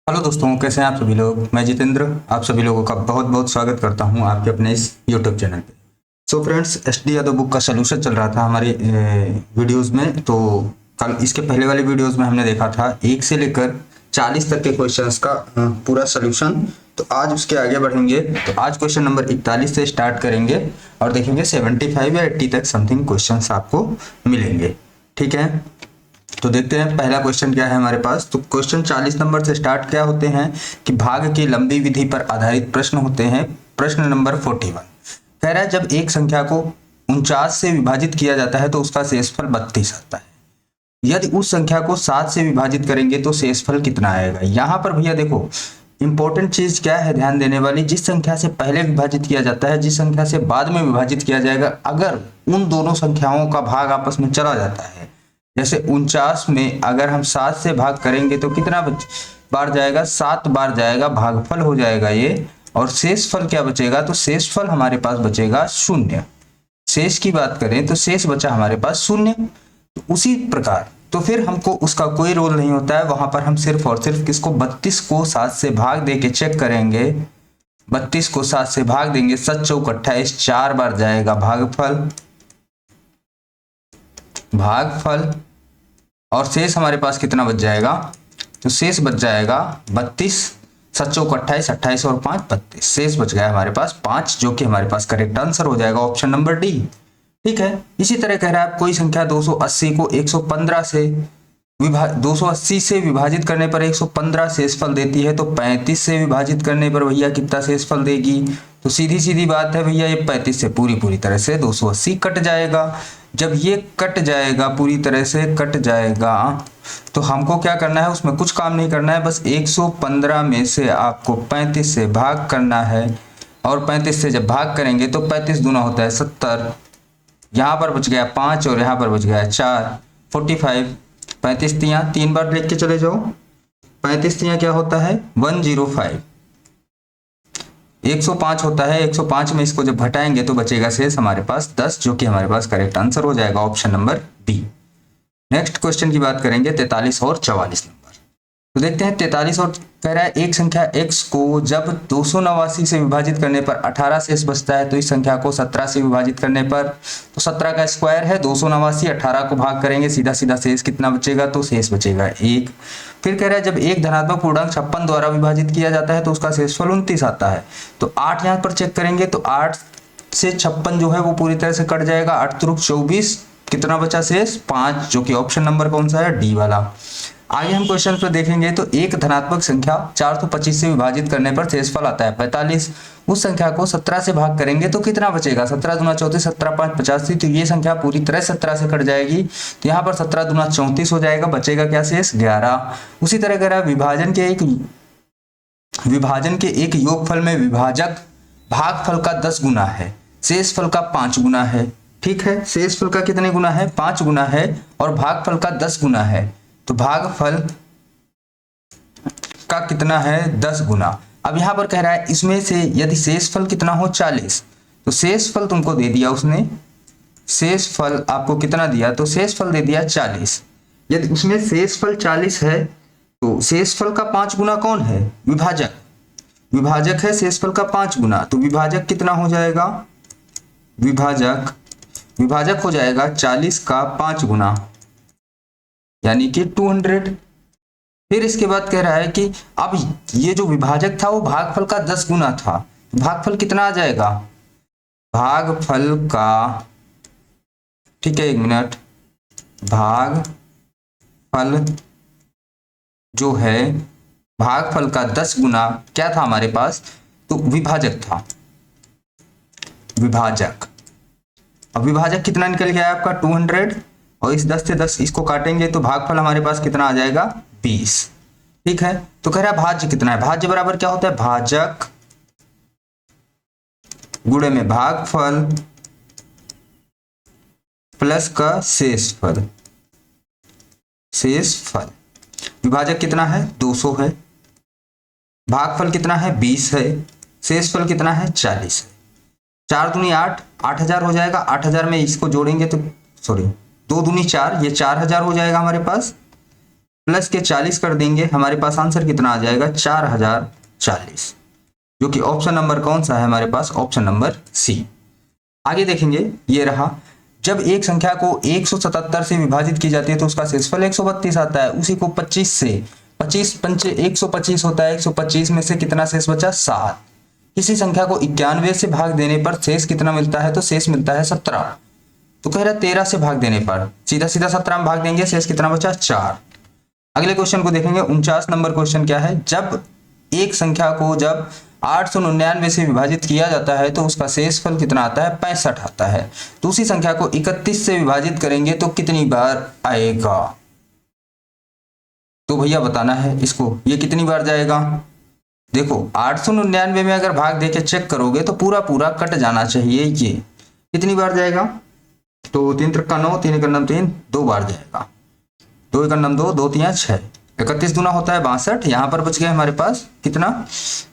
Hello दोस्तों, कैसे हैं आप सभी लोग। मैं जितेंद्र आप सभी लोगों का बहुत बहुत स्वागत करता हूं आपके अपने इस यूट्यूब चैनल पे। So friends, SD Yadav book का सलूशन चल रहा था हमारे वीडियोस में। तो कल इसके पहले वाले वीडियोस में हमने देखा था 1 से लेकर 40 तक के क्वेश्चंस का पूरा सलूशन। तो आज उसके आगे बढ़ेंगे। तो आज क्वेश्चन नंबर 41 से स्टार्ट करेंगे और देखेंगे 75 या 80 तक समथिंग क्वेश्चंस आपको मिलेंगे। ठीक है, तो देखते हैं पहला क्वेश्चन क्या है हमारे पास। तो क्वेश्चन 40 नंबर से स्टार्ट क्या होते हैं कि भाग की लंबी विधि पर आधारित प्रश्न होते हैं। प्रश्न नंबर 41 कह रहा है, जब एक संख्या को 49 से विभाजित किया जाता है तो उसका शेषफल 32 आता है। यदि उस संख्या को 7 से विभाजित करेंगे तो शेषफल कितना आएगा। यहाँ पर भैया देखो, इंपॉर्टेंट चीज क्या है ध्यान देने वाली, जिस संख्या से पहले विभाजित किया जाता है, जिस संख्या से बाद में विभाजित किया जाएगा, अगर उन दोनों संख्याओं का भाग आपस में चला जाता है, जैसे 49 में अगर हम 7 से भाग करेंगे तो कितना बार जाएगा, 7 बार जाएगा, भागफल हो जाएगा ये। और शेषफल क्या बचेगा, तो शेषफल हमारे पास बचेगा 0। शेष की बात करें तो शेष बचा हमारे पास 0। तो उसी प्रकार तो फिर हमको उसका कोई रोल नहीं होता है, वहां पर हम सिर्फ और सिर्फ किसको 32 को 7 से भाग दे के चेक करेंगे। 32 को 7 से भाग देंगे, 7 चौक 28, 4 बार जाएगा भागफल, और शेष हमारे पास कितना बच जाएगा, तो शेष बच जाएगा 32, 7 चौक 28, 28 और 5 32, शेष बच गया हमारे पास 5, जो कि हमारे पास करेक्ट आंसर हो जाएगा ऑप्शन नंबर डी। ठीक है, इसी तरह कह रहा है कोई संख्या 280 को 115 से 280 से विभाजित करने पर 115 शेषफल देती है, तो 35 से विभाजित करने पर भैया कितना शेषफल देगी। तो सीधी सीधी बात है भैया, ये 35 से पूरी तरह से 280 कट जाएगा। जब ये कट जाएगा, पूरी तरह से कट जाएगा, तो हमको क्या करना है, उसमें कुछ काम नहीं करना है, बस 115 में से आपको 35 से भाग करना है। और 35 से जब भाग करेंगे तो 35 दूना होता है 70, यहाँ पर बच गया 5 और यहाँ पर बच गया 4, 45। 35 तियाँ 3 बार लिख के चले जाओ, 35 तियाँ क्या होता है 105, 105 होता है। 105 में इसको जब घटाएंगे तो बचेगा शेष हमारे पास 10, जो कि हमारे पास करेक्ट आंसर हो जाएगा option number B. Next question की बात करेंगे 43 और 44 नंबर। तो देखते हैं 43 और कह रहा है, एक संख्या x को जब 289 से विभाजित करने पर 18 शेष बचता है, तो इस संख्या को 17 से विभाजित करने पर, तो 17 का स्क्वायर है 289, 18 को भाग करेंगे, सीधा सीधा शेष कितना बचेगा, तो शेष बचेगा 1। फिर कह रहा है, जब एक धनात्मक पूर्णांक 56 द्वारा विभाजित किया जाता है तो उसका शेषफल 29 आता है। तो 8 यहाँ पर चेक करेंगे तो 8 से 56 जो है वो पूरी तरह से कट जाएगा, 8 त्रुक 24, कितना बचा शेष 5, जो कि ऑप्शन नंबर कौन सा है, डी वाला। आगे हम क्वेश्चन पर देखेंगे तो एक धनात्मक संख्या 425 से विभाजित करने पर शेषफल आता है 45। उस संख्या को 17 से भाग करेंगे तो कितना बचेगा, 17 दूना 34, 17 5 85, तो ये संख्या पूरी तरह 17 से कट जाएगी। तो यहाँ पर 17 दूना 34 हो जाएगा, बचेगा क्या शेष 11। उसी तरह कह रहा है विभाजन के एक योगफल में विभाजक भागफल का 10 गुना है, शेषफल का 5 गुना है। ठीक है, शेषफल का कितने गुना है, 5 गुना है, और भागफल का 10 गुना है। तो भागफल का कितना है 10 गुना। अब यहां पर कह रहा है, इसमें से यदि शेषफल कितना हो 40, तो शेषफल तुमको दे दिया उसने, शेषफल आपको कितना दिया, तो शेषफल दे दिया 40। यदि उसमें शेषफल 40 है तो शेषफल का 5 गुना कौन है, विभाजक। विभाजक है शेषफल का 5 गुना, तो विभाजक कितना हो जाएगा, विभाजक हो जाएगा 40 का 5 गुना, यानी कि 200। फिर इसके बाद कह रहा है कि अब ये जो विभाजक था वो भागफल का 10 गुना था, भागफल कितना आ जाएगा, भागफल का, ठीक है 1 मिनट, भागफल जो है भागफल का 10 गुना क्या था हमारे पास, तो विभाजक था, विभाजक। अब विभाजक कितना निकल गया आपका 200, और इस 10 से 10 इसको काटेंगे तो भागफल हमारे पास कितना आ जाएगा 20। ठीक है, तो कह रहा है भाज्य कितना है, भाज्य बराबर क्या होता है, भाजक गुणे में भागफल प्लस का शेषफल। विभाजक कितना है 200 है, भागफल कितना है 20 है, शेषफल कितना है 40 है। 4 दूनी 8, 8000 हो जाएगा। 8000 में इसको जोड़ेंगे तो 2 दूनी 4, ये 4000 हो जाएगा हमारे पास। प्लस के 40 कर देंगे, हमारे पास आंसर कितना आ जाएगा 4040, जो कि ऑप्शन नंबर कौन सा है हमारे पास, ऑप्शन नंबर सी। आगे देखेंगे, ये रहा, जब एक संख्या को 177 से विभाजित की जाती है तो उसका शेषफल 132 आता है। उसी को 25 से 25 पंचे 125 होता है, 125 में से कितना शेष बचा 7। किसी संख्या को 91 से भाग देने पर शेष कितना मिलता है, तो शेष मिलता है 17। तो कह रहा है 13 से भाग देने पर सीधा सीधा 17 में भाग देंगे, शेष कितना बचा 4। अगले क्वेश्चन को देखेंगे, 49 नंबर क्वेश्चन क्या है, जब एक संख्या को जब 899 से विभाजित किया जाता है तो उसका शेषफल कितना आता है 65 आता है। तो उसी संख्या को 31 से विभाजित करेंगे तो कितनी बार आएगा, तो भैया बताना है इसको, ये कितनी बार जाएगा। देखो 899 में अगर भाग देके चेक करोगे तो पूरा पूरा कट जाना चाहिए, ये कितनी बार जाएगा, तो 3 त्रिक 9, 3 एकम 3, 2 बार जाएगा, 2 एकम 2, 2 3 6, 31 दूना होता है 62। यहाँ पर बच गया हमारे पास कितना,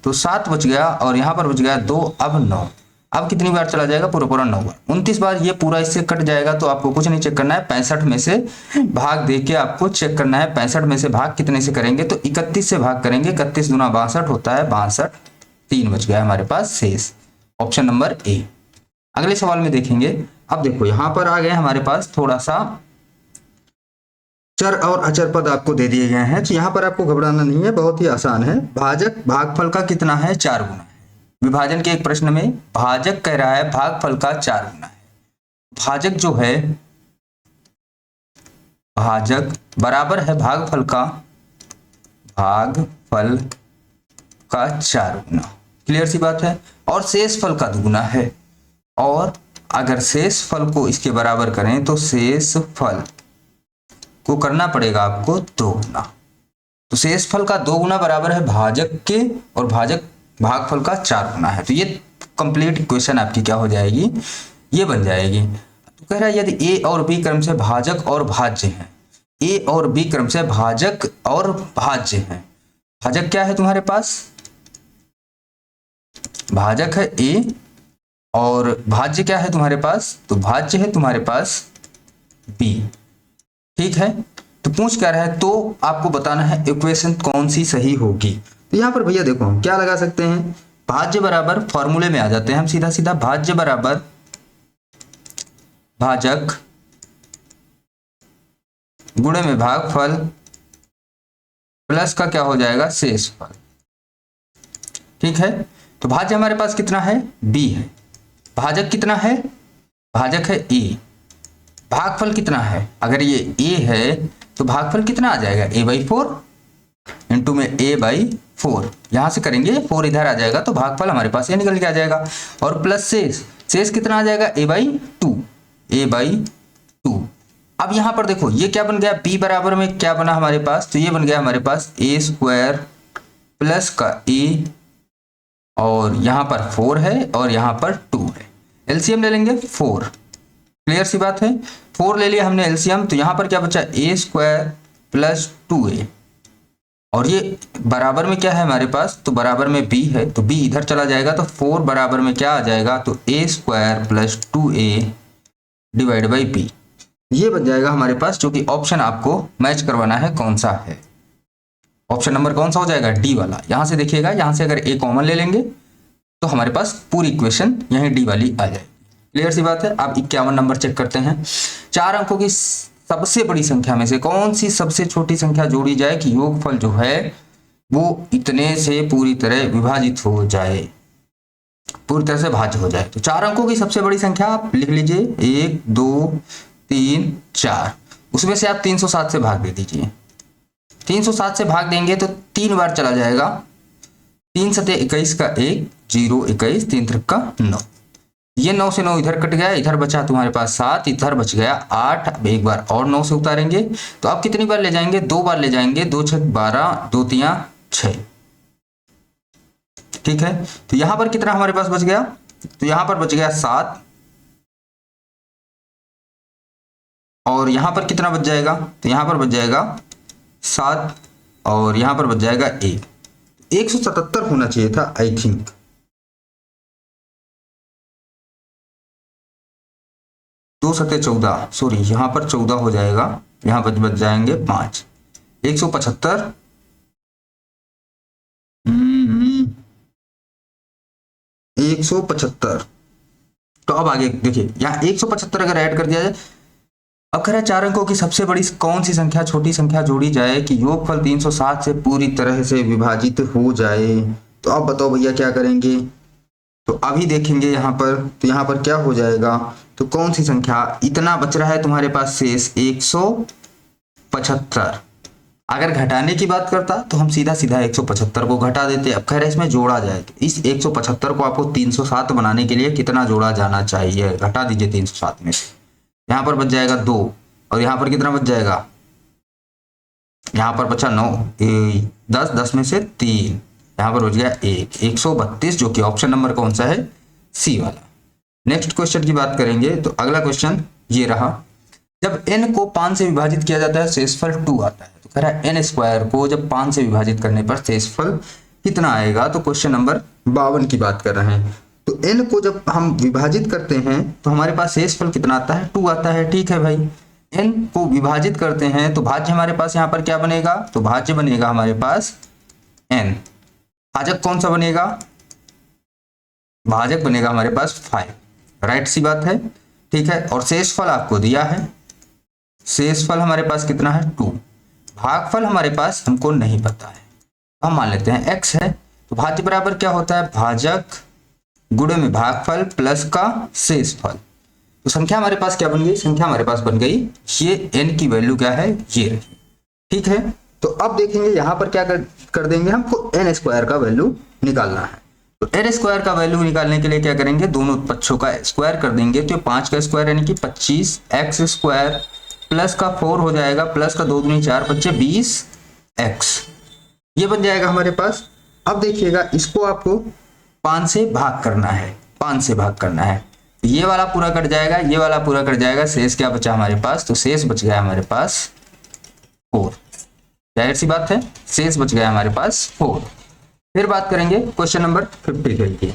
तो 7 बच गया, और यहाँ पर बच गया 2, अब 9। अब कितनी बार चला जाएगा, पूरा पूरा 9 बार, 29 बार ये पूरा इससे कट जाएगा। तो आपको कुछ नहीं चेक करना है, 65 में से भाग देके आपको चेक करना है, 65 में से भाग कितने से करेंगे, तो 31 से भाग करेंगे, 31 दूना 62 होता है 62, 3 बच गया हमारे पास शेष, ऑप्शन नंबर ए। अगले सवाल में देखेंगे, अब देखो यहाँ पर आ गए हमारे पास थोड़ा सा चर और अचर पद आपको दे दिए गए हैं, तो यहाँ पर आपको घबराना नहीं है, बहुत ही आसान है। भाजक भागफल का कितना है, 4 गुना है। विभाजन के एक प्रश्न में भाजक कह रहा है भागफल का 4 गुना है। भाजक जो है, भाजक बराबर है भागफल का 4 गुना, क्लियर सी बात है। और शेषफल का 2 गुना है, और अगर शेषफल को इसके बराबर करें तो शेषफल को करना पड़ेगा आपको 2 गुना। तो शेषफल का 2 गुना बराबर है भाजक के, और भाजक भागफल का 4 गुना है। तो ये कंप्लीट इक्वेशन आपकी क्या हो जाएगी, ये बन जाएगी। तो कह रहा है यदि ए और बी क्रम से भाजक और भाज्य हैं, ए और बी क्रम से भाजक और भाज्य हैं। भाजक क्या है तुम्हारे पास, भाजक है ए, और भाज्य क्या है तुम्हारे पास, तो भाज्य है तुम्हारे पास बी, ठीक है। तो पूछ क्या रहा है, तो आपको बताना है इक्वेशन कौन सी सही होगी। तो यहाँ पर भैया देखो हम क्या लगा सकते हैं, भाज्य बराबर, फॉर्मूले में आ जाते हैं हम सीधा सीधा, भाज्य बराबर भाजक गुणे में भागफल प्लस का क्या हो जाएगा शेषफल, ठीक है। तो भाज्य हमारे पास कितना है, बी है। भाजक कितना है, भाजक है ए। भागफल कितना है, अगर ये a है तो भागफल कितना आ जाएगा, a/4 इंटू में a/4, यहां से करेंगे 4 इधर आ जाएगा तो भागफल हमारे पास ये निकल के आ जाएगा। और प्लस शेष कितना आ जाएगा, a/2, a/2। अब यहां पर देखो ये क्या बन गया, b बराबर में क्या बना हमारे पास, तो ये बन गया हमारे पास a² प्लस का a, और यहां पर 4 है और यहां पर 2 है। एलसीएम ले लेंगे 4, क्लियर सी बात है, 4 ले लिया हमने एलसीएम। तो यहां पर क्या बचा, a² प्लस 2a, और ये बराबर में क्या है हमारे पास, तो बराबर में b है, तो b इधर चला जाएगा, तो 4 बराबर में क्या आ जाएगा, तो a² plus 2a divide by b, ये बन जाएगा हमारे पास, जो कि ऑप्शन आपको मैच करवाना है कौन सा है। ऑप्शन नंबर कौन सा हो जाएगा, डी वाला। यहां से देखिएगा, यहां से अगर a कॉमन ले लेंगे तो हमारे पास पूरी इक्वेशन यहीं डी वाली आ जाएगी, क्लियर सी बात है। अब 51 नंबर चेक करते हैं, 4 अंकों की सबसे बड़ी संख्या में से कौन सी सबसे छोटी संख्या जोड़ी जाए कि योगफल जो है वो इतने से पूरी तरह विभाजित हो जाए, पूरी तरह से भाज्य हो जाए। तो 4 अंकों की सबसे बड़ी संख्या आप लिख लीजिए, 1 2 3 4, उसमें से आप 307 से भाग दे दीजिए। 307 से भाग देंगे तो 3 बार चला जाएगा, 3 सते 21 का 1, 0 21, 3 त्रिक का 9, ये 9 से 9 इधर कट गया, इधर बचा तुम्हारे पास 7, इधर बच गया 8। अब एक बार और 9 से उतारेंगे तो आप कितनी बार ले जाएंगे, 2 बार ले जाएंगे, 2 6 12, 2 3 6, ठीक है। तो यहां पर कितना हमारे पास बच गया, तो यहां पर बच गया 7, और यहां पर कितना बच जाएगा, तो यहां पर बच जाएगा 7, और यहां पर बच जाएगा 1, 177 होना चाहिए था आई थिंक। दो सते 14, सॉरी यहाँ पर 14 हो जाएगा, यहाँ बच जाएंगे 5, 175 175। तो अब आगे देखिए यहाँ 175 अगर ऐड कर दिया जाए, अब कह रहा है 4 अंकों की सबसे बड़ी कौन सी संख्या छोटी संख्या जोड़ी जाए कि योगफल 307 से पूरी तरह से विभाजित हो जाए। तो अब बताओ भैया क्या करेंगे। तो अभी देखेंगे यहाँ पर, तो यहाँ पर क्या हो जाएगा, तो कौन सी संख्या, इतना बच रहा है तुम्हारे पास शेष 175। अगर घटाने की बात करता तो हम सीधा सीधा 175 को घटा देते। अब कह रहे इसमें जोड़ा जाएगा, इस 175 को आपको 307 बनाने के लिए कितना जोड़ा जाना चाहिए, घटा दीजिए 307 में से। यहाँ पर बच जाएगा 2 और यहाँ पर कितना बच जाएगा, यहाँ पर बचा 9, 10, 10 में से 3, यहाँ पर बच गया 132, जो कि ऑप्शन नंबर कौन सा है, सी वाला। नेक्स्ट क्वेश्चन की बात करेंगे तो अगला क्वेश्चन ये रहा, जब n को 5 से विभाजित किया जाता है शेषफल 2 आता है। तो कह रहा है n स्क्वायर को जब 5 से विभाजित करने पर शेषफल कितना आएगा। तो क्वेश्चन नंबर 52 की बात कर रहे हैं। तो n को जब हम विभाजित करते हैं तो हमारे पास शेषफल कितना आता है, 2 आता है। ठीक है भाई, n को विभाजित करते हैं तो भाज्य हमारे पास यहाँ पर क्या बनेगा, तो भाज्य बनेगा हमारे पास n। भाजक कौन सा बनेगा, भाजक बनेगा हमारे पास 5, राइट सी बात है। ठीक है, और शेषफल आपको दिया है, शेषफल हमारे पास कितना है 2। भागफल हमारे पास हमको नहीं पता है, हम मान लेते हैं x है। तो भाज्य बराबर क्या होता है, भाजक गुणे में भागफल प्लस का शेषफल। तो संख्या हमारे पास क्या बन गई, संख्या हमारे पास बन गई, ये n की वैल्यू क्या है, ये रही। ठीक है, तो अब देखेंगे यहाँ पर क्या कर देंगे, हमको n स्क्वायर का वैल्यू निकालना है। तो n स्क्वायर का वैल्यू निकालने के लिए क्या करेंगे, दोनों पक्षों का स्क्वायर कर देंगे। तो 5 का स्क्वायर यानी कि 25 x स्क्वायर प्लस का 4 हो जाएगा, प्लस का 2 दूनी 4 बच्चे 20 x, ये बन जाएगा हमारे पास। अब देखिएगा इसको आपको 5 से भाग करना है, 5 से भाग करना है। ये वाला पूरा कट जाएगा, ये वाला पूरा कट जाएगा, शेष क्या बचा हमारे पास, तो शेष बच गया हमारे पास 4। जाहिर सी बात है, शेष बच गया हमारे पास 4। फिर बात करेंगे क्वेश्चन नंबर 53 की।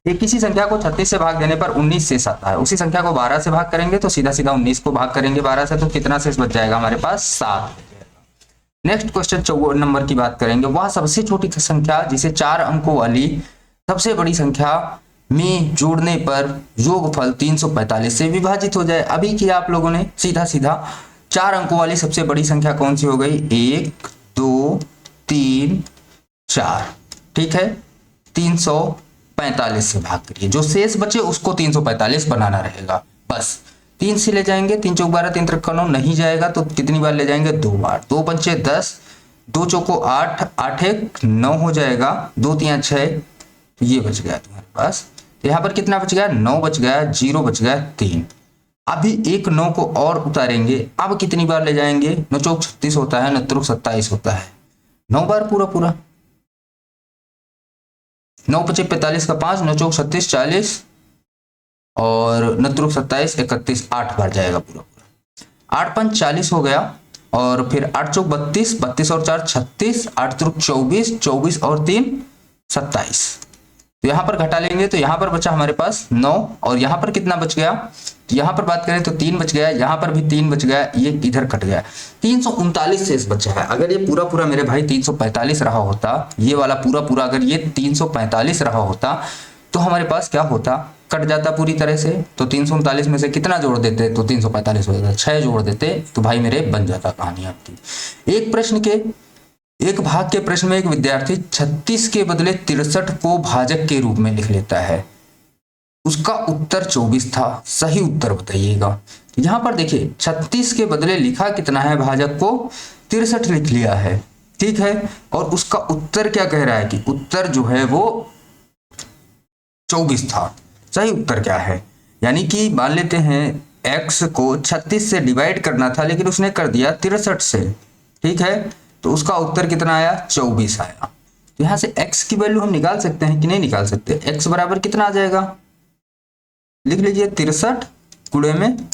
एक किसी संख्या को 36 से भाग देने पर 19 शेष आता है, उसी संख्या को 12 से भाग करेंगे तो सीधा सीधा 19 को भाग करेंगे 12 से, तो कितना शेष बच जाएगा हमारे पास, 7। नेक्स्ट क्वेश्चन 54 नंबर की बात करेंगे। वह सबसे छोटी संख्या जिसे 4 अंकों वाली सबसे बड़ी संख्या में जोड़ने पर योगफल 345 से विभाजित हो जाए। अभी किया आप लोगों ने सीधा सीधा, 4 अंकों वाली सबसे बड़ी संख्या कौन सी हो गई, 1 2 3 4। ठीक है, 345 से भाग करिए, जो शेष बचे उसको 345 बनाना रहेगा। बस 3 से ले जाएंगे, 3 चौक 12, 3 त्रिक 9, नहीं जाएगा तो कितनी बार ले जाएंगे, 2 बार। 2 पंचे 10, 2 चौको 8, 8 1 9 हो जाएगा, 2 3 6, ये बच गया तुम्हारे पास। तो यहाँ पर कितना बच गया, 9 बच गया, 0 बच गया 3। अभी एक 9 को और उतारेंगे, अब कितनी बार ले जाएंगे, 9 चौक 36 होता है, 9 त्रिक 27 होता है, 9 बार पूरा पूरा। 9 पचे 45 का 5, 9 चौक 36 40 और 9 त्रिक 27 31, 8 बार जाएगा पूरा पूरा। 8 5 40 हो गया, और फिर 8 चौक 32, 32 और 4 36, 8 त्रिक 24, 24 और 3 27। तो यहाँ पर घटा लेंगे तो यहाँ पर बचा हमारे पास 9, और यहाँ पर कितना बच गया, यहाँ पर बात करें तो 3 बच गया, यहाँ पर भी 3 बच गया, ये इधर कट गया, 339 शेष बचा है। अगर ये पूरा पूरा मेरे भाई 345 रहा होता, ये वाला पूरा पूरा अगर ये 345 रहा होता तो हमारे पास क्या होता, कट जाता पूरी तरह से। तो 339 में से कितना जोड़ देते, तो 345 हो जाता, 6 जोड़ देते तो भाई मेरे बन जाता कहानी आपकी। एक प्रश्न के एक भाग के प्रश्न में एक विद्यार्थी 36 के बदले 63 को भाजक के रूप में लिख लेता है, उसका उत्तर 24 था, सही उत्तर बताइएगा। तो यहाँ पर देखिए 36 के बदले लिखा कितना है, भाजक को 63 लिख लिया है। ठीक है, और उसका उत्तर क्या कह रहा है कि उत्तर जो है वो 24 था। सही उत्तर क्या है, यानी कि मान लेते हैं x को 36 से डिवाइड करना था लेकिन उसने कर दिया 63 से। ठीक है, तो उसका उत्तर कितना आया, 24 आया। तो यहाँ से x की वैल्यू हम निकाल सकते हैं कि नहीं निकाल सकते, x बराबर कितना आ जाएगा, लिख लीजिए 63 गुणे में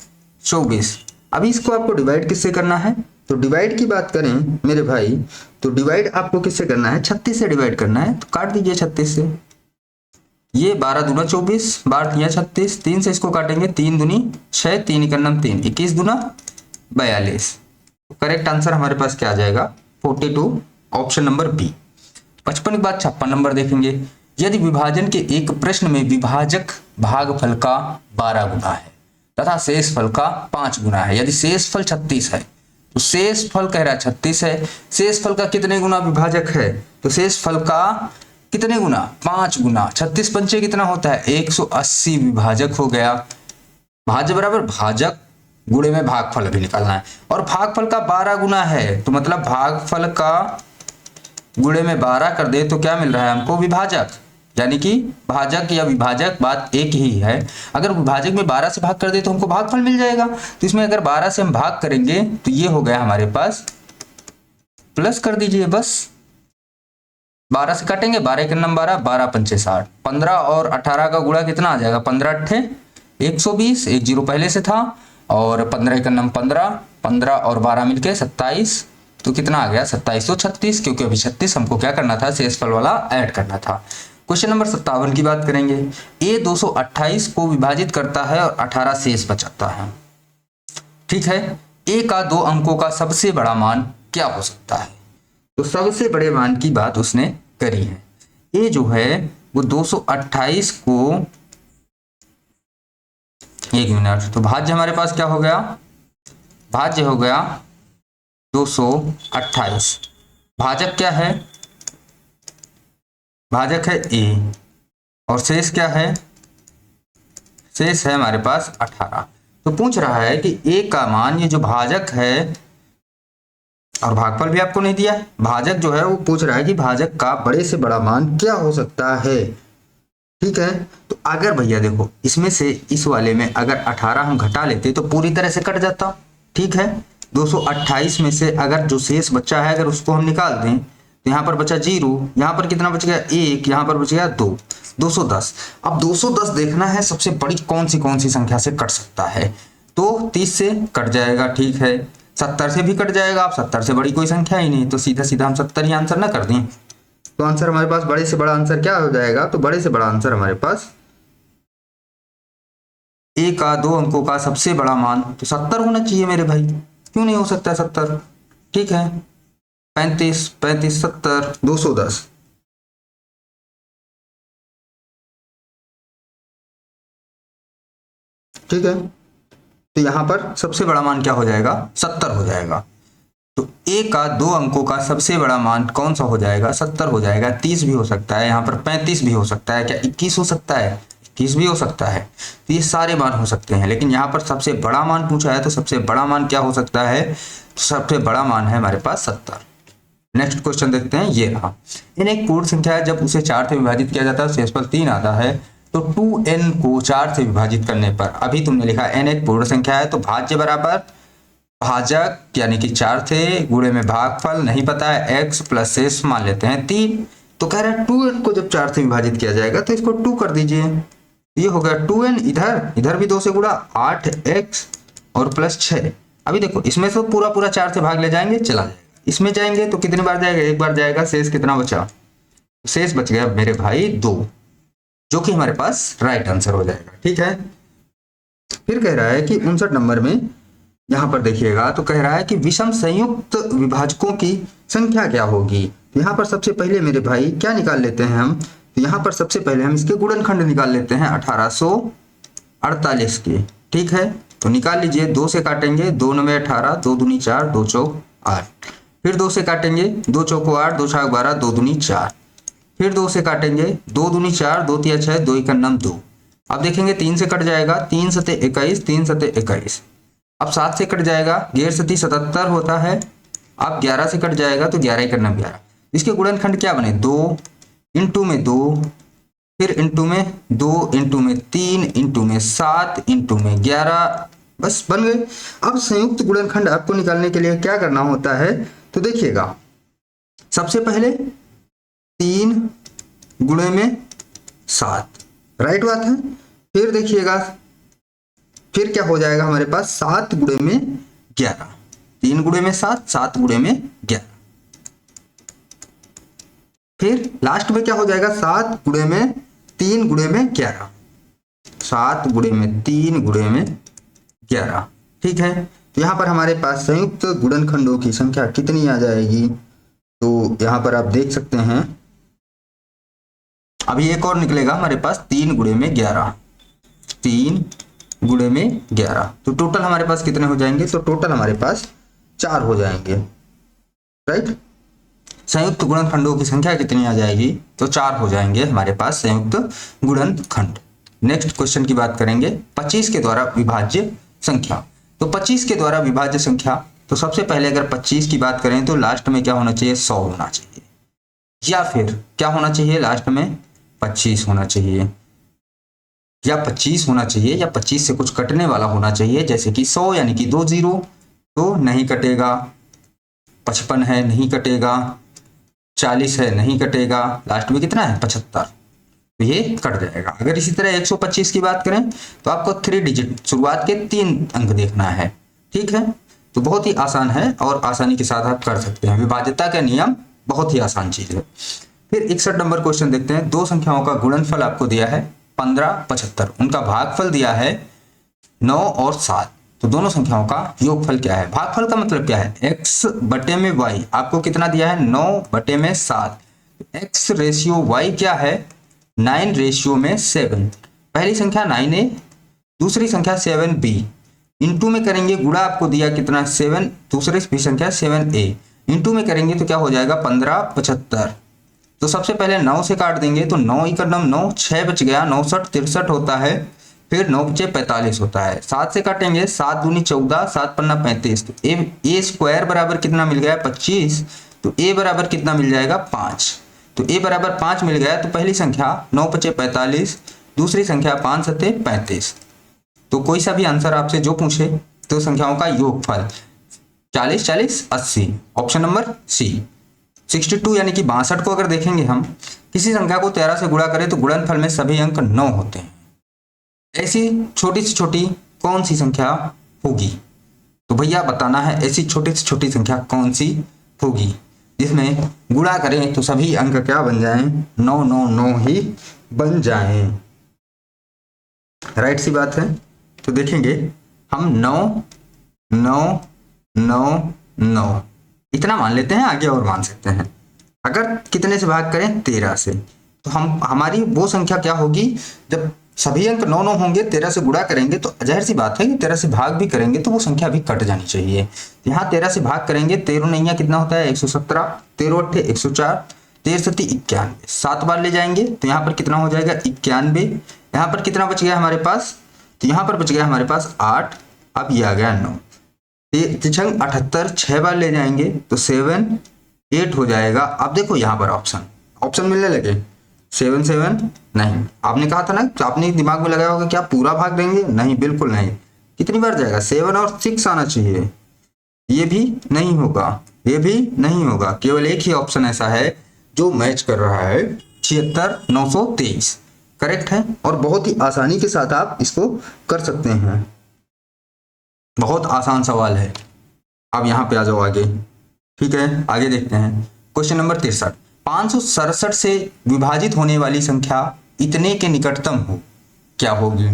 24। अभी इसको आपको डिवाइड किससे करना है, तो डिवाइड की बात करें मेरे भाई तो डिवाइड आपको किससे करना है, 36 से डिवाइड करना है। तो काट दीजिए 36 से, ये 12 दूना 24, 12 दिया 36, 3 से इसको काटेंगे, 3 दूनी 6, 3 का नाम 3, 21 दूना 42। तो करेक्ट आंसर हमारे पास क्या आ जाएगा, 42, ऑप्शन नंबर बी। 55 के बाद 56 नंबर देखेंगे। यदि विभाजन के एक प्रश्न में विभाजक भागफल का 12 गुना है तथा शेषफल का 5 गुना है, यदि शेषफल 36 है तो शेषफल कह रहा है 36 है, शेषफल का कितने गुना विभाजक है, तो शेषफल का कितने गुना, 5 गुना। 36 पंचे कितना होता है, 180 विभाजक हो गया। भाज्य बराबर भाजक गुणे में भागफल भी निकालना है, और भागफल का 12 गुना है तो मतलब भागफल का गुणे में 12 कर दे तो क्या मिल रहा है हमको, विभाजक। यानी कि भाजक या विभाजक बात एक ही है। अगर विभाजक में 12 से भाग कर दे तो हमको भागफल मिल जाएगा। तो इसमें अगर 12 से हम भाग करेंगे तो ये हो गया हमारे पास, प्लस कर दीजिए बस, 12 से काटेंगे, 12 के नंबर 12, 12 पंचे 60, 15 और 18 का गुणा कितना आ जाएगा, 15 अट्ठे 120, एक जीरो पहले से था, और 15 का नंबर 15, 15 और 12 मिलके 27, तो कितना आ गया 2736, क्योंकि अभी 36 हमको क्या करना था, शेषफल वाला ऐड करना था। क्वेश्चन नंबर 57 की बात करेंगे। ए 228 को विभाजित करता है और 18 शेष बचाता है। ठीक है, ए का 2 अंकों का सबसे बड़ा मान क्या हो सकता है, तो सबसे बड़े मान की बात उसने करी है। ए जो है वो 228 को, एक मिनट, तो भाज्य हमारे पास क्या हो गया, भाज्य हो गया 228, भाजक क्या है, भाजक है ए, और शेष क्या है, शेष है हमारे पास 18। तो पूछ रहा है कि ए का मान, ये जो भाजक है, और भागफल भी आपको नहीं दिया, भाजक जो है वो पूछ रहा है कि भाजक का बड़े से बड़ा मान क्या हो सकता है। ठीक है, तो अगर भैया देखो इसमें से इस वाले में अगर 18 हम घटा लेते तो पूरी तरह से कट जाता। ठीक है, 228 में से अगर जो शेष बच्चा है अगर उसको हम निकाल दें तो यहाँ पर बचा 0, यहाँ पर कितना बच गया 1, यहाँ पर बच गया 2, 210। अब 210 देखना है सबसे बड़ी कौन सी संख्या से कट सकता है, तो 30 से कट जाएगा। ठीक है, 70 से भी कट जाएगा। अब 70 से बड़ी कोई संख्या ही नहीं, तो सीधा सीधा हम 70 ही आंसर ना कर दें, तो आंसर हमारे पास बड़े से बड़ा आंसर क्या हो जाएगा, तो बड़े से बड़ा आंसर हमारे पास ए का 2 अंकों का सबसे बड़ा मान तो 70 होना चाहिए मेरे भाई, क्यों नहीं हो सकता 70। ठीक है, 35, 35, 70, 210। ठीक है, तो यहां पर सबसे बड़ा मान क्या हो जाएगा, 70 हो जाएगा। तो ए का 2 अंकों का सबसे बड़ा मान कौन सा हो जाएगा, 70 हो जाएगा। 30 भी हो सकता है, यहाँ पर 35 भी हो सकता है, क्या 21 हो सकता है, 21 भी हो सकता है। तो ये सारे मान हो सकते हैं, लेकिन यहाँ पर सबसे बड़ा मान पूछा है, तो सबसे बड़ा मान क्या हो सकता है, तो सबसे बड़ा मान है हमारे पास 70। नेक्स्ट क्वेश्चन देखते हैं, ये रहा। n एक पूर्ण संख्या है, जब उसे 4 से विभाजित किया जाता है शेषफल 3 आता है, तो 2n को 4 से विभाजित करने पर, अभी तुमने लिखा n एक पूर्ण संख्या है तो भाज्य बराबर भाजक यानी कि 4 से गुणे में भागफल नहीं पता है, x प्लस शेष मान लेते हैं 3, तो कह रहा है 2n को जब 4 से विभाजित किया जाएगा तो इसको 2 कर दीजिए, ये हो गया 2n, इधर भी 2 से गुणा 8x और प्लस 6। अभी देखो इसमें से पूरा 4 से भाग ले जाएंगे, चला जाएगा, इसमें जाएंगे तो कितनी बार जाएगा, एक बार जाएगा, शेष कितना बचा, शेष बच गया मेरे भाई 2, जो कि हमारे पास राइट आंसर हो जाएगा। ठीक है, फिर कह रहा है कि 59 नंबर में यहां पर देखिएगा, तो कह रहा है कि विषम संयुक्त विभाजकों की संख्या क्या होगी। तो यहाँ पर सबसे पहले मेरे भाई क्या निकाल लेते हैं हम, तो यहाँ पर सबसे पहले हम इसके गुणनखंड निकाल लेते हैं 1848 के। ठीक है, तो निकाल लीजिए, 2 से काटेंगे, 2 9 18, 2 दूनी 4, 2 चौक 8, फिर 2 से काटेंगे, 2 चौको 8, 2 छाक 12, 2 दूनी 4, फिर 2 से काटेंगे, 2 दूनी 4, 2 तिया 6, 2 इकन्नम 2। अब देखेंगे 3 से कट जाएगा, 3 सते 21, 3 सते 21। अब 7 से कट जाएगा, 11 सती 77 होता है। अब 11 से कट जाएगा तो 11 इकन्नम 11। इसके गुणनखंड क्या बने, 2 इंटू में 2, फिर इंटू में 2, इंटू में 3, इंटू में 7, इंटू में 11, बस बन गए। अब संयुक्त गुणनखंड आपको निकालने के लिए क्या करना होता है, तो देखिएगा सबसे पहले 3 गुणे में 7, राइट बात है। फिर देखिएगा फिर क्या हो जाएगा हमारे पास, 7 गुणे में 11, 3 गुणे में 7, 7 गुणे में 11। फिर लास्ट में क्या हो जाएगा, 7 गुणे में 3 गुणे में 11, 7 गुणे में 3 गुणे में 11। ठीक है, तो यहाँ पर हमारे पास संयुक्त गुणनखंडों की संख्या कितनी आ जाएगी, तो यहाँ पर आप देख सकते हैं अभी एक और निकलेगा हमारे पास 3 गुणे में 11, 3 गुणे में 11, तो टोटल हमारे पास कितने हो जाएंगे? तो टोटल हमारे पास 4 हो जाएंगे, राइट। संयुक्त गुणनखंडों की संख्या कितनी आ जाएगी? तो 4 हो जाएंगे हमारे पास संयुक्त गुणनखंड। नेक्स्ट क्वेश्चन की बात करेंगे 25 के द्वारा विभाज्य संख्या। तो 25 के द्वारा विभाज्य संख्या, तो सबसे पहले अगर 25 की बात करें तो लास्ट में क्या होना चाहिए? 100 होना चाहिए, या फिर क्या होना चाहिए? लास्ट में 25 होना चाहिए, या 25 होना चाहिए, या 25 से कुछ कटने वाला होना चाहिए, जैसे कि 100 यानी कि 2 जीरो तो नहीं कटेगा, 55 है नहीं कटेगा, 40 है नहीं कटेगा, लास्ट में कितना है? 75, तो ये कट जाएगा। अगर इसी तरह 125 की बात करें तो आपको 3 डिजिट शुरुआत के 3 अंक देखना है, ठीक है। तो बहुत ही आसान है और आसानी के साथ आप कर सकते हैं। विभाज्यता का नियम बहुत ही आसान चीज है। फिर 61 नंबर क्वेश्चन देखते हैं। दो संख्याओं का गुणनफल आपको दिया है 15, 75, उनका भागफल दिया है 9 और 7, तो दोनों संख्याओं का योगफल क्या है? भागफल का मतलब क्या है? x बटे में y, आपको कितना दिया है? 9 बटे में 7, x रेशियो y क्या है? 9 रेशियो में 7, पहली संख्या 9a, दूसरी संख्या 7b, इंटू में करेंगे, गुणा आपको दिया कितना? 7, दूसरी भी संख्या 7a, इंटू में करेंगे तो क्या हो जाएगा? 15, 75। तो सबसे पहले 9 से काट देंगे तो 9 ही करना 9, 6 बच गया, 9 7 63 होता है, फिर 9 बचे 45 होता है। 7 से काटेंगे, 7 दूनी 14, 7 पन्ना 35, तो ए स्क्वायर बराबर कितना मिल गया? 25, तो ए बराबर कितना मिल जाएगा? 5, तो ए बराबर 5 मिल गया। तो पहली संख्या 9 बचे 45, दूसरी संख्या 5 सते 35, तो कोई सा भी आंसर आपसे जो पूछे तो संख्याओं का योगफल 40 40 80, ऑप्शन नंबर सी। 62 यानी कि 62 को अगर देखेंगे हम, किसी संख्या को 13 से गुणा करें तो गुणनफल में सभी अंक 9 होते हैं, ऐसी छोटी से छोटी कौन सी संख्या होगी? तो भैया बताना है ऐसी छोटी से छोटी संख्या कौन सी होगी जिसमें गुणा करें तो सभी अंक क्या बन जाएं? 9 9 9 ही बन जाएं, राइट सी बात है। तो देखेंगे हम 9 9 9 9 इतना मान लेते हैं, आगे और मान सकते हैं। अगर कितने से भाग करें? 13 से, तो हमारी वो संख्या क्या होगी? जब सभी अंक 9 9 होंगे, 13 से गुणा करेंगे तो जाहिर सी बात है कि 13 से भाग भी करेंगे तो वो संख्या भी कट जानी चाहिए। यहाँ 13 से भाग करेंगे, 13 नैया कितना होता है? 117, 13 अट्ठे 104, 13 सती 91, 7 बार ले जाएंगे तो यहाँ पर कितना हो जाएगा? 91। यहाँ पर कितना बच गया हमारे पास? तो यहाँ पर बच गया हमारे पास 8, अब ये आ गया 9, 78, 6 बार ले जाएंगे तो 7 8 हो जाएगा। अब देखो यहाँ पर ऑप्शन मिलने लगे, 7 7 नहीं, आपने कहा था ना, तो आपने दिमाग में लगाया होगा क्या पूरा भाग देंगे? नहीं, बिल्कुल नहीं। कितनी बार जाएगा? 7 और 6 आना चाहिए, ये भी नहीं होगा, ये भी नहीं होगा, केवल एक ही ऑप्शन ऐसा है जो मैच कर रहा है, 76 923 करेक्ट है। और बहुत ही आसानी के साथ आप इसको कर सकते हैं, बहुत आसान सवाल है। अब यहाँ पे आ जाओ आगे, ठीक है, आगे देखते हैं क्वेश्चन नंबर 63। 567 से विभाजित होने वाली संख्या इतने के निकटतम हो, क्या होगी?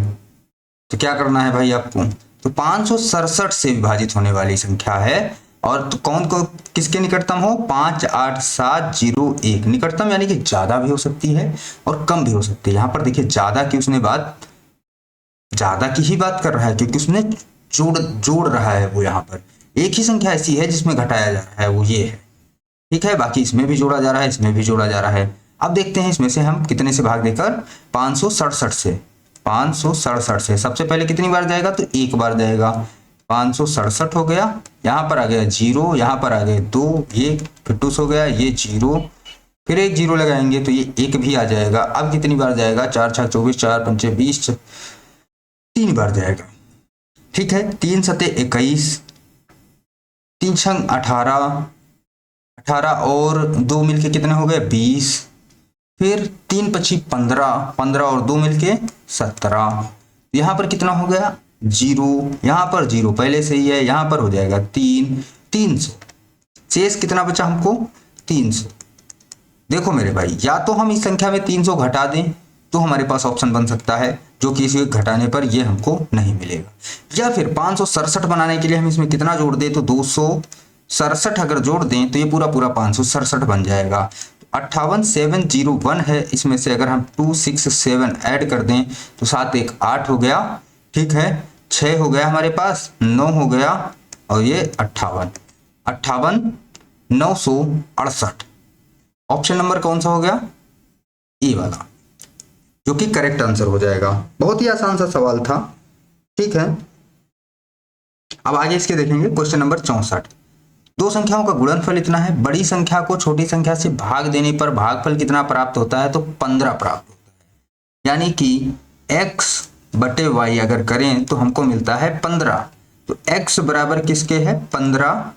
तो क्या करना है भाई आपको? तो 567 से विभाजित होने वाली संख्या है, और तो कौन को किसके निकटतम हो? 5 8 7 0 1, निकटतम यानी कि ज्यादा भी हो सकती है और कम भी हो सकती है। यहाँ पर देखिए ज्यादा की उसने बात, ज्यादा की ही बात कर रहा है क्योंकि उसने जोड़ रहा है वो। यहाँ पर एक ही संख्या ऐसी है जिसमें घटाया जा रहा है, वो ये है, ठीक है। बाकी इसमें भी जोड़ा जा रहा है, इसमें भी जोड़ा जा रहा है। अब देखते हैं इसमें से हम कितने से भाग देकर, 567 से, 567 से सबसे पहले कितनी बार जाएगा? तो एक बार जाएगा, 567 हो गया, यहाँ पर आ गया 0, यहाँ पर आ गए 2, ये फिटूस हो गया, ये 0, फिर एक 0 लगाएंगे तो ये 1 भी आ जाएगा। अब कितनी बार जाएगा? 4 6 24, 4 5 20, 3 बार जाएगा, ठीक है। 3 सते 21, 3 छंग 18, 18 और 2 मिलके कितने हो गए? 20, फिर 3 पची 15, 15 और 2 मिलके 17, यहाँ पर कितना हो गया? 0, यहाँ पर 0 पहले से ही है, यहाँ पर हो जाएगा 300। शेष कितना बचा हमको? 300। देखो मेरे भाई, या तो हम इस संख्या में 300 घटा दें तो हमारे पास ऑप्शन बन सकता है, जो कि इसे घटाने पर ये हमको नहीं मिलेगा, या फिर 567 बनाने के लिए हम इसमें कितना जोड़ दें? तो 67 अगर जोड़ दें तो ये पूरा पूरा 567 बन जाएगा। 58701 है, इसमें से अगर हम 267 ऐड कर दें तो 7 1 8 हो गया, ठीक है। 6 हो गया हमारे पास, 9 हो गया और ये 58 968। ऑप्शन नंबर कौन सा हो गया? ई वाला, जो कि करेक्ट आंसर हो जाएगा। बहुत ही आसान सा सवाल था, ठीक है। अब आगे इसके देखेंगे क्वेश्चन नंबर 64। दो संख्याओं का गुणनफल इतना है, बड़ी संख्या को छोटी संख्या से भाग देने पर भागफल कितना प्राप्त होता है? तो 15 प्राप्त होता है। यानी कि x बटे y अगर करें तो हमको मिलता है 15। तो x बराबर किसके है? 15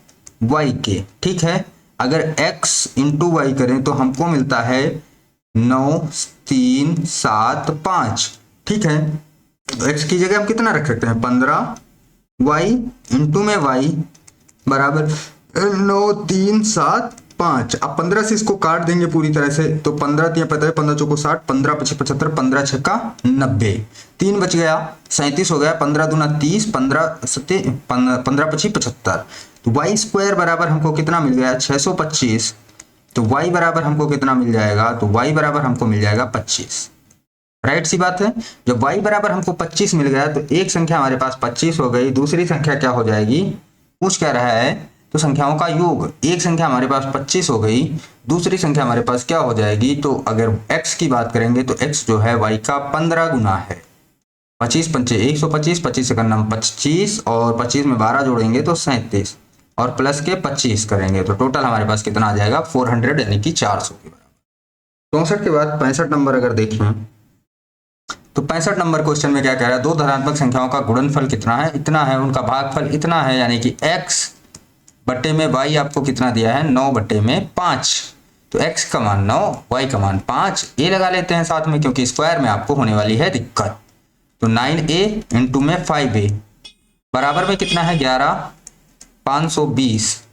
y के, ठीक है। अगर x इंटू वाई करें तो हमको मिलता है 9 3 7 5, ठीक है। तो x की जगह हम कितना रख सकते हैं? 15 y इंटू में y बराबर 9 3 7 5। अब 15 से इसको काट देंगे पूरी तरह से, तो 15 दिया पता है, 15 चौको 60, 15 पछी 75, 15 छक्का 90, 3 बच गया, 37 हो गया, 15 दूना 30, 15 सत्ते 15 पछी 75। तो वाई स्क्वायर बराबर हमको कितना मिल गया? 625। तो y बराबर हमको कितना मिल जाएगा? तो y बराबर हमको मिल जाएगा 25। राइट सी बात है। जब y बराबर हमको 25 मिल गया तो एक संख्या हमारे पास 25 हो गई, दूसरी संख्या क्या हो जाएगी? पूछ क्या रहा है? तो संख्याओं का योग। एक संख्या हमारे पास 25 हो गई, दूसरी संख्या हमारे पास क्या हो जाएगी? तो अगर x की बात करेंगे तो x जो है y का 15 गुना है। 25 पंचे 125, 25 से करना 25 और 25 में 12 जोड़ेंगे तो 37 और प्लस के 25 करेंगे तो टोटल हमारे पास कितना आ जाएगा? 400 यानी कि 400 के बराबर। 64 के बाद 65 नंबर अगर देखें तो 65 नंबर क्वेश्चन में क्या कह रहा है? दो धनात्मक संख्याओं का गुणनफल कितना है? इतना है। उनका भागफल इतना है, यानी कि x बटे में y आपको कितना दिया है? 9 बटे में 5। तो x का मान 9, y का मान 5। a लगा लेते हैं साथ में, क्योंकि स्क्वायर में आपको होने वाली है दिक्कत। तो 9a इंटू में 5a बराबर में कितना है? 11 520।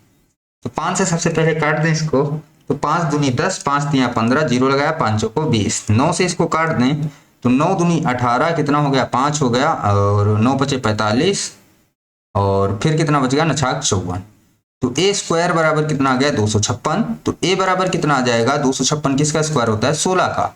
तो 5 से सबसे पहले काट दें इसको, तो 5 दूनी 10, 5 दिया 15, 0 लगाया, 5 को 20। 9 से इसको काट दें तो 9 दूनी 18, कितना हो गया? 5 हो गया, और 9 बचे 45, और फिर कितना बच गया? 9 छाक 54। तो ए स्क्वायर बराबर कितना आ गया? 256। तो ए बराबर कितना आ जाएगा? 256 किसका स्क्वायर होता है? 16 का।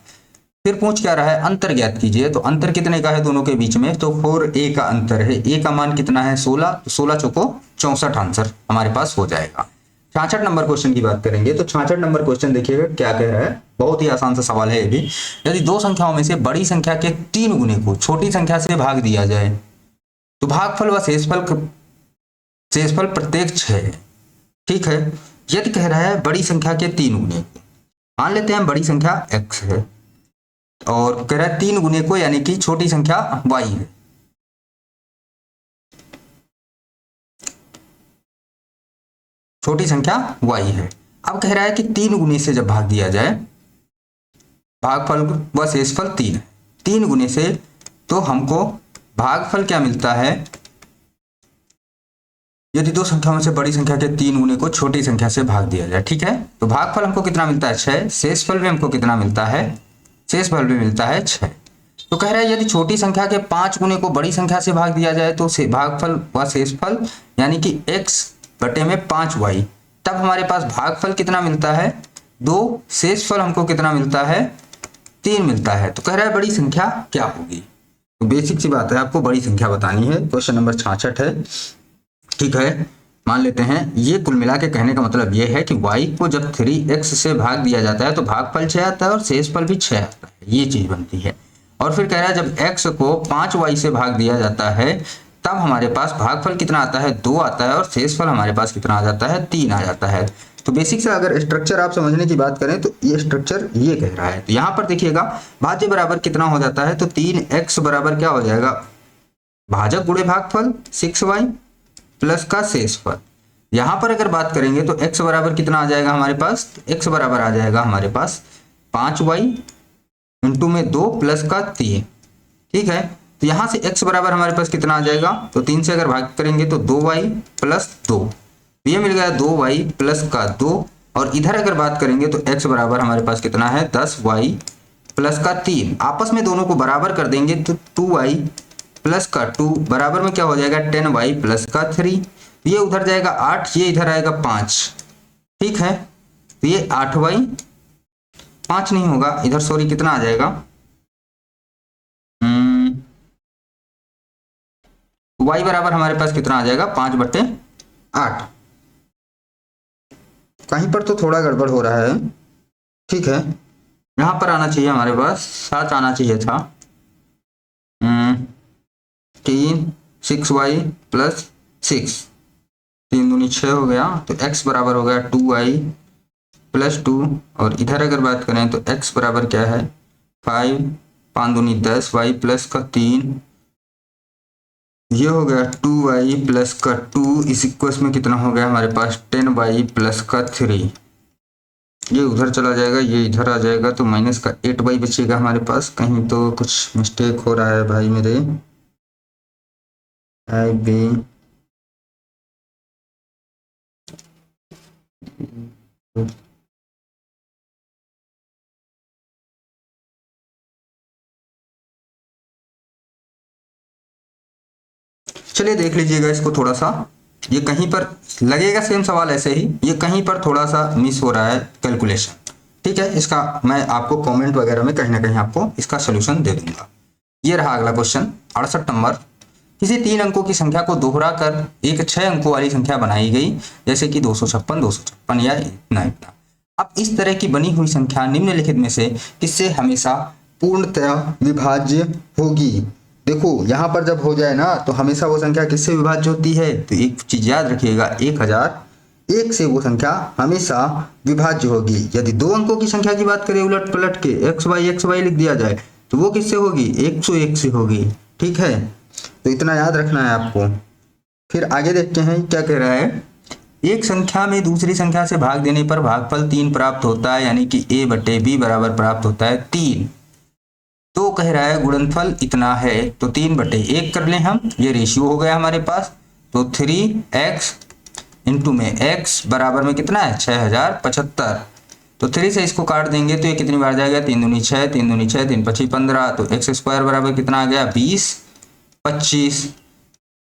फिर पूछ क्या रहा है? अंतर ज्ञात कीजिए। तो अंतर कितने का है दोनों के बीच में? तो 4a का अंतर है। a का मान कितना है? 16। तो 16 चौको 64 आंसर हमारे पास हो जाएगा। 66 नंबर क्वेश्चन की बात करेंगे तो 66 नंबर क्वेश्चन देखिएगा क्या कह रहा है। बहुत ही आसान सा सवाल है ये भी। यदि दो संख्याओं में से बड़ी संख्या के 3 गुने को छोटी संख्या से भाग दिया जाए तो भागफल व शेषफल प्रत्येक 6 है, ठीक है। यदि कह रहा है बड़ी संख्या के 3 गुने को, मान लेते हैं बड़ी संख्या x है और कह रहा है 3 गुने को, यानी कि छोटी संख्या y है। छोटी संख्या y है। अब कह रहा है कि 3 गुने से जब भाग दिया जाए, भागफल व शेषफल 3 है। 3 गुने से तो हमको भागफल क्या मिलता है? यदि दो संख्याओं में से बड़ी संख्या के 3 गुने को छोटी संख्या से भाग दिया जाए, ठीक है। तो भागफल हमको कितना मिलता है? 6। शेषफल भी हमको कितना मिलता है? शेषफल भी मिलता है 6। तो कह रहा है यदि छोटी संख्या के 5 गुने को बड़ी संख्या से भाग दिया जाए तो भागफल व शेषफल यानी कि x बटे में 5y, तब हमारे पास भागफल कितना मिलता है? 2। शेषफल हमको कितना मिलता है? 3 मिलता है। तो कह रहा है बड़ी संख्या क्या होगी? तो बेसिक सी बात है, आपको बड़ी संख्या बतानी है। क्वेश्चन नंबर 66 है, ठीक है। मान लेते हैं ये कुल मिला के कहने का मतलब ये है कि y को जब 3x से भाग दिया जाता है तो भागफल 6 आता है और शेषफल भी 6 आता है, ये चीज बनती है। और फिर कह रहा है जब x को 5y से भाग दिया जाता है तब हमारे पास भागफल कितना आता है? 2 आता है और शेषफल हमारे पास कितना आ जाता है? 3 आ जाता है। तो बेसिक से अगर स्ट्रक्चर आप समझने की बात करें तो ये स्ट्रक्चर ये कह रहा है। तो यहाँ पर देखिएगा भाज्य बराबर कितना हो जाता है? तो 3x बराबर क्या हो जाएगा? भाजक गुणे भागफल 6y प्लस का शेषफल। यहां पर अगर बात करेंगे तो x बराबर कितना आ जाएगा हमारे पास? x बराबर आ जाएगा हमारे पास 5y इंटू में 2 प्लस का 3, ठीक है। तो यहां से x बराबर हमारे पास कितना आ जाएगा? तो 3 से अगर भाग करेंगे तो 2y प्लस 2, ये मिल गया 2y प्लस का 2। और इधर अगर बात करेंगे तो x बराबर हमारे पास कितना है? 10y प्लस का 3। आपस में दोनों को बराबर कर देंगे तो 2y प्लस का 2 बराबर में क्या हो जाएगा? 10y प्लस का 3। ये उधर जाएगा 8, ये इधर आएगा 5, ठीक है। तो ये 8/5 नहीं होगा, इधर सॉरी कितना आ जाएगा, y बराबर हमारे पास कितना आ जाएगा 5/8। कहीं पर तो थोड़ा गड़बड़ हो रहा है, ठीक है। यहां पर आना चाहिए हमारे पास 7 आना चाहिए था। 3 6y प्लस 6, 3 दूनी 6 हो गया, तो x बराबर हो गया 2y प्लस 2, और इधर अगर बात करें तो x बराबर क्या है 5, 5 दूनी 10, y प्लस का 3, ये हो गया 2y प्लस का 2, इस इक्वेशन में कितना हो गया हमारे पास 10y प्लस का 3, ये उधर चला जाएगा, ये इधर आ जाएगा, तो माइनस का 8y बचेगा हमारे पास। कहीं तो कुछ मिस्टेक हो रहा है भाई मेरे, आई बी चलिए देख लीजिएगा इसको थोड़ा सा, ये कहीं पर लगेगा सेम सवाल ऐसे ही, ये कहीं पर थोड़ा सा मिस हो रहा है कैलकुलेशन, ठीक है। इसका मैं आपको कमेंट वगैरह में कहीं ना कहीं आपको इसका सोल्यूशन दे दूंगा। ये रहा अगला क्वेश्चन 68 नंबर। किसी 3 अंकों की संख्या को दोहरा कर एक 6 अंकों वाली संख्या बनाई गई, जैसे कि 256, 256 या इतना इतना। अब इस तरह की बनी हुई संख्या निम्नलिखित में से किससे हमेशा पूर्णतया विभाज्य होगी। देखो यहाँ पर जब हो जाए ना तो हमेशा वो संख्या किससे विभाज्य होती है, तो एक चीज याद रखिएगा 1001 से वो संख्या हमेशा विभाज्य होगी। यदि 2 अंकों की संख्या की बात करें उलट पलट के x y लिख दिया जाए तो वो किससे होगी 101 से होगी, ठीक है। तो इतना याद रखना है आपको। फिर आगे देखते हैं क्या कह रहा है, एक संख्या में दूसरी संख्या से भाग देने पर भागफल 3 प्राप्त होता है, यानी कि a/b बराबर प्राप्त होता है 3। तो कह रहा है गुणनफल इतना है, तो 3/1 कर लें हम, ये रेशियो हो गया हमारे पास। तो 3x इंटू में x बराबर में कितना है 6075। तो 3 से इसको काट देंगे तो ये कितनी बार जाएगा 3 दूनी 6, 3 दूनी 6, 3 पची 15, तो x स्क्वायर बराबर कितना आ गया 20 25।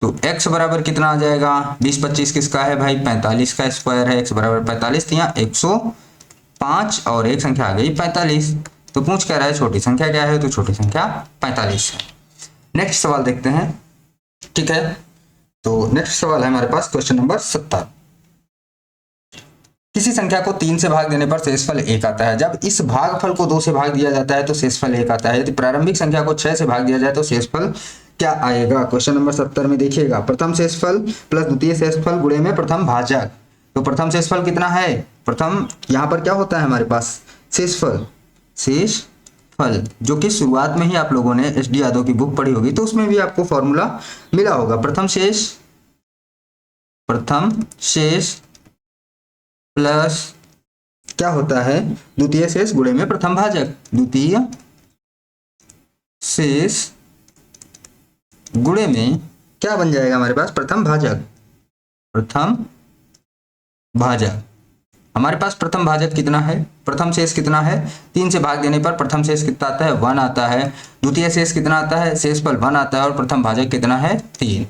तो x बराबर कितना आ जाएगा 20 25 किसका है भाई 45 का स्क्वायर है, x बराबर 45, तो यहाँ 105 और एक संख्या आ गई 45। तो पूछ कह रहा है छोटी संख्या क्या है, तो छोटी संख्या 45 है। नेक्स्ट सवाल देखते हैं, ठीक है। तो नेक्स्ट सवाल है हमारे पास क्वेश्चन नंबर 70। किसी संख्या को 3 से भाग देने पर शेषफल 1 आता है। जब इस भागफल को 2 से भाग दिया जाता है तो शेषफल 1 आता है। यदि प्रारंभिक संख्या को 6 से भाग दिया जाए तो शेषफल क्या आएगा। क्वेश्चन नंबर 70 में देखिएगा, प्रथम शेषफल प्लस द्वितीय शेषफल गुणे में प्रथम भाजक। तो प्रथम शेषफल कितना है, प्रथम यहाँ पर क्या होता है हमारे पास शेषफल, शेषफल जो कि शुरुआत में ही आप लोगों ने एस डी यादव की बुक पढ़ी होगी तो उसमें भी आपको फॉर्मूला मिला होगा। प्रथम शेष प्लस क्या होता है द्वितीय शेष गुणे में प्रथम भाजक, द्वितीय शेष गुणे में क्या बन जाएगा हमारे पास प्रथम भाजक, प्रथम भाजक। हमारे पास प्रथम भाजक कितना है, प्रथम शेष कितना है, 3 से भाग देने पर प्रथम शेष कितना आता है 1 आता है, द्वितीय शेष कितना आता है शेषफल 1 आता है और प्रथम भाजक कितना है 3।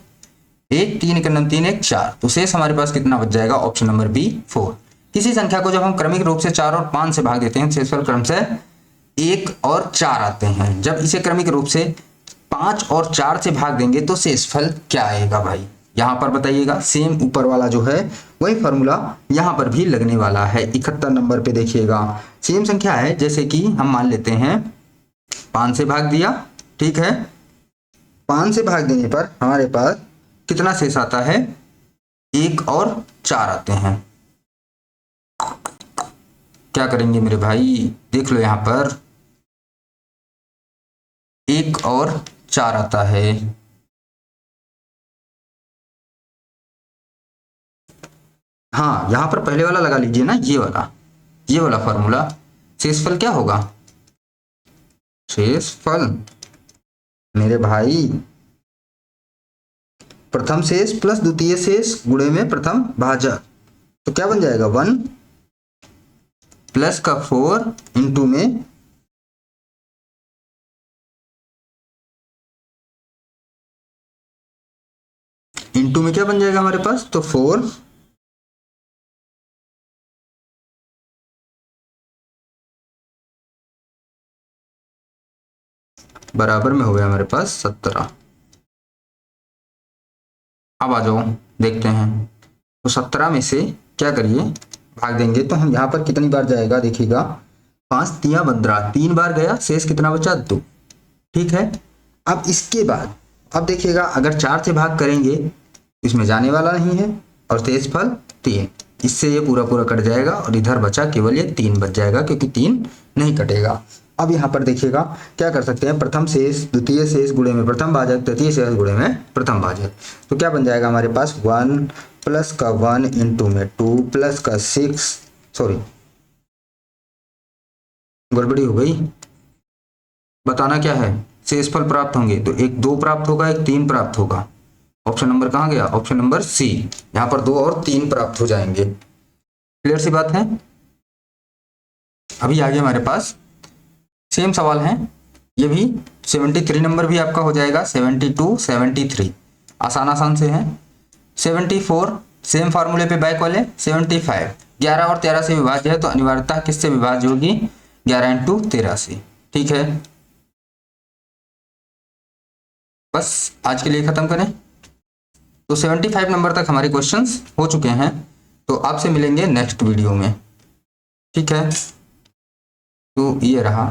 1 3 1 3 1 4, तो शेष हमारे पास कितना बच जाएगा ऑप्शन नंबर बी 4। किसी संख्या को जब हम क्रमिक रूप से 4 और 5 से भाग देते हैं शेषफल क्रम से 1 और 4 आते हैं। जब इसे क्रमिक रूप से 5 और 4 से भाग देंगे तो शेषफल क्या आएगा भाई, यहाँ पर बताइएगा। सेम ऊपर वाला जो है वही फॉर्मूला यहाँ पर भी लगने वाला है। 71 नंबर पे देखिएगा, सेम संख्या है, जैसे कि हम मान लेते हैं 5 से भाग दिया, ठीक है। 5 से भाग देने पर हमारे पास कितना शेष आता है 1 और 4 आते हैं। क्या करेंगे मेरे भाई, देख लो यहाँ पर 1 और 4 आता है। हाँ यहाँ पर पहले वाला लगा लीजिए ना, ये वाला फॉर्मूला। शेषफल क्या होगा, शेषफल मेरे भाई प्रथम शेष प्लस द्वितीय शेष गुणे में प्रथम भाजक, तो क्या बन जाएगा 1 प्लस का 4 इंटू में इसमें क्या बन जाएगा हमारे पास, तो 4 बराबर में हो गया हमारे पास 17। अब आ जाओ देखते हैं। तो 17 में से क्या करिए, भाग देंगे तो हम यहाँ पर कितनी बार जाएगा देखिएगा, 5 तिया 15, 3 बार गया, शेष कितना बचा 2। ठीक है। अब इसके बाद अब देखिएगा अगर 4 से भाग करेंगे इसमें जाने वाला नहीं है और शेष फल 3, इससे ये पूरा पूरा कट जाएगा और इधर बचा केवल ये 3 बच जाएगा क्योंकि 3 नहीं कटेगा। अब यहाँ पर देखिएगा क्या कर सकते हैं, प्रथम शेष द्वितीय शेष गुणे में प्रथम भाजक, तृतीय शेष गुणे में प्रथम भाजक। तो क्या बन जाएगा हमारे पास 1 प्लस का 1 इंटू में 2 प्लस का 6, सॉरी गड़बड़ी हो गई, बताना क्या है, शेषफल प्राप्त होंगे तो एक 2 प्राप्त होगा, एक 3 प्राप्त होगा। ऑप्शन नंबर कहाँ गया, ऑप्शन नंबर सी। यहाँ पर 2 और 3 प्राप्त हो जाएंगे। क्लियर सी बात है। अभी आगे हमारे पास सेम सवाल है, ये भी 73 नंबर भी आपका हो जाएगा, 72 73 आसान आसान से हैं। 74 सेम फार्मूले पे बैक वाले, 75 11 और 13 से विभाज्य है तो अनिवार्यता किससे विभाज्य होगी, 11 इंटू 13 से। ठीक है, बस आज के लिए खत्म करें। तो 75 नंबर तक हमारे क्वेश्चंस हो चुके हैं, तो आपसे मिलेंगे नेक्स्ट वीडियो में। ठीक है, तो ये रहा